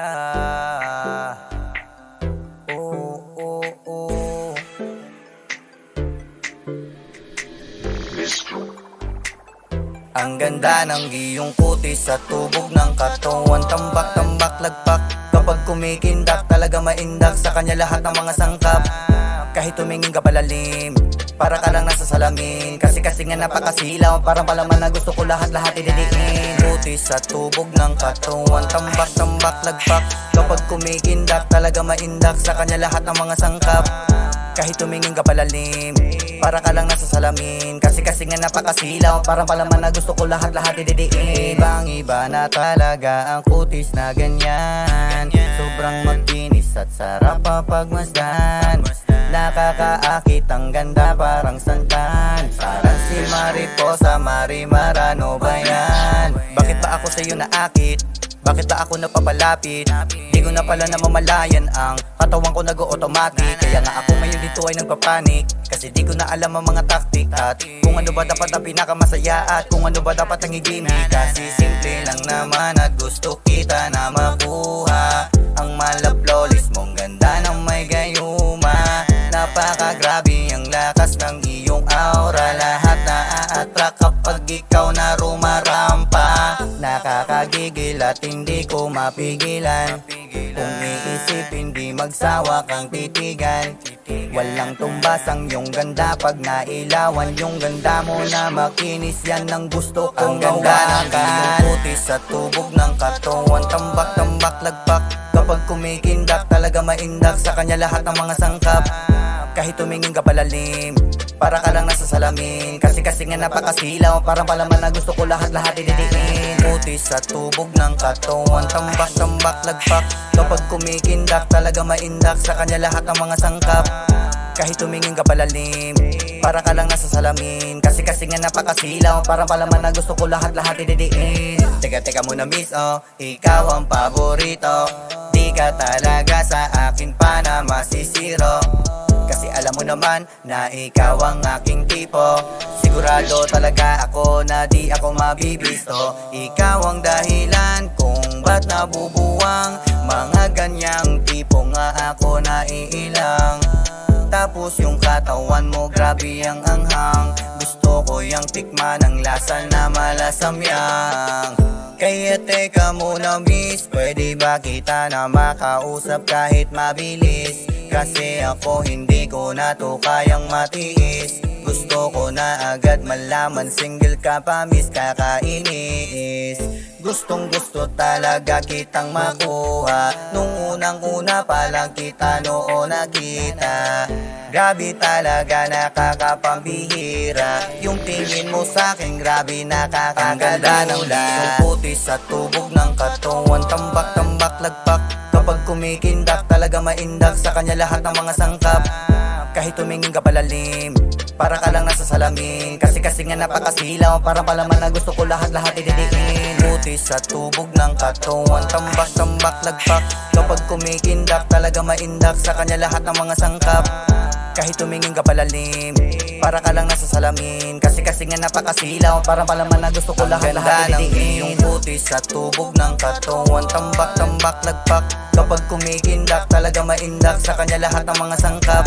Ah, oh, oh, oh. Ang ganda ng iyong kutis sa tubog ng katawan. Tambak-tambak lagpak kapag kumikindak, talaga maindak sa kanya lahat ng mga sangkap. Kahit tumingin ka palalim, para ka lang nasa salamin. Kasi nga napakasilaw, parang palaman na gusto ko lahat-lahat ididiin. Kutis sa tubog ng katawan. Tambak-tambak lagpak kapag kumikindak, talaga maindak sa kanya lahat ng mga sangkap. Kahit tumingin ka palalim, para ka lang nasa salamin. Kasi nga napakasilaw, parang palaman na gusto ko lahat-lahat ididiin. Ibang iba na talaga ang kutis na ganyan. Sobrang makinis at sarap papagmasdan. Nakakaakit ang ganda parang santan. Parang si Mariposa, Marimara, ano ba yan? Bakit ba ako sa'yo naakit? Bakit ba ako napapalapit? Di ko na pala namamalayan ang katawan ko nag-o-automatic. Kaya nga ako ngayon dito ay nagpapanik, kasi di ko na alam ang mga taktik. At kung ano ba dapat ang pinakamasaya, at kung ano ba dapat ang i-gimmick. Kasi simple lang naman at gusto kita na makuha ang malaplolis mong ganda ng may gayuma. Napakagrabe ang lakas ng iyong aura. Lahat na-a-attract kapag ikaw na rumarampa. Nakakagigil at hindi ko mapigilan. Kung iisipin di magsawa kang titigan. Walang tumbas ang iyong ganda pag nailawan. Yung ganda mo na makinis, yan ang gusto kong ganda ng iyong kutis sa tubog ng katawan. Tambak-tambak lagpak kapag kumikindak, talaga maindak sa kanya lahat ng mga sangkap. Kahit tumingin ka palalim, para ka lang nasa salamin. Kasi nga napakasilaw, parang palaman na gusto ko lahat-lahat ididiin. Kutis sa tubog ng katawan. Tambak-tambak lagpak kapag kumikindak, talaga maindak sa kanya lahat ng mga sangkap. Kahit tumingin ka palalim, para ka lang nasa salamin. Kasi nga napakasilaw, parang palaman na gusto ko lahat-lahat ididiin. Teka muna miss, oh, ikaw ang paborito. Di ka talaga sa akin pa na masisiro. Kasi alam mo naman na ikaw ang aking tipo. Sigurado talaga ako na di ako mabibisto. Ikaw ang dahilan kung ba't nabubuwang mga ganyang tipo nga ako naiilang. Tapos yung katawan mo grabe ang anghang. Gusto ko yung tikman ng lasa na malasamyang. Kaya teka muna miss, pwede ba kita na makausap kahit mabilis? Kasi ako hindi ko na to kayang matiis. Gusto ko na agad malaman single ka pa miss, kakainis. Gustong gusto talaga kitang makuha. Nung unang-una pa lang kita noon nakita. Grabe talaga, nakakapambihira. Yung tingin mo sa'kin grabe, nakakagalula. Yung putis sa tubog ng katawan. Tambak-tambak lagpak kapag kumikindak, talaga maindak sa kanya lahat ng mga sangkap. Kahit tumingin ka palalim, para ka lang nasa salamin. Kasi nga napakasilaw, parang palaman na gusto ko lahat-lahat ididiin. Putis sa tubog ng katawan. Tambak-tambak lagpak kapag kumikindak, talaga maindak sa kanya lahat ng mga sangkap. Kahit tumingin ka palalim, para ka lang nasa salamin. Kasi nga napakasilaw, parang palaman na gusto ko lahat-lahat ididiin. Yung putis sa tubog ng katawan. Tambak-tambak lagpak kapag kumikindak, talaga maindak sa kanya lahat ng mga sangkap.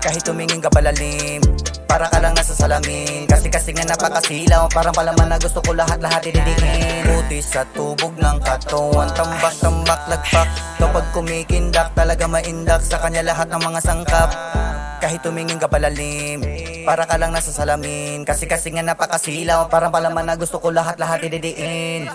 Kahit tumingin ka palalim, para ka lang nasa salamin. Kasi nga napakasilaw, parang palaman na gusto ko lahat-lahat ididiin. Putis sa tubog ng katawan. Tambak-tambak lagpak kapag kumikindak, talaga maindak sa kanya lahat ng mga sangkap. Kahit tumingin ka palalim, para ka lang nasa salamin. Kasi nga napakasilaw, parang palaman na gusto ko lahat-lahat ididiin.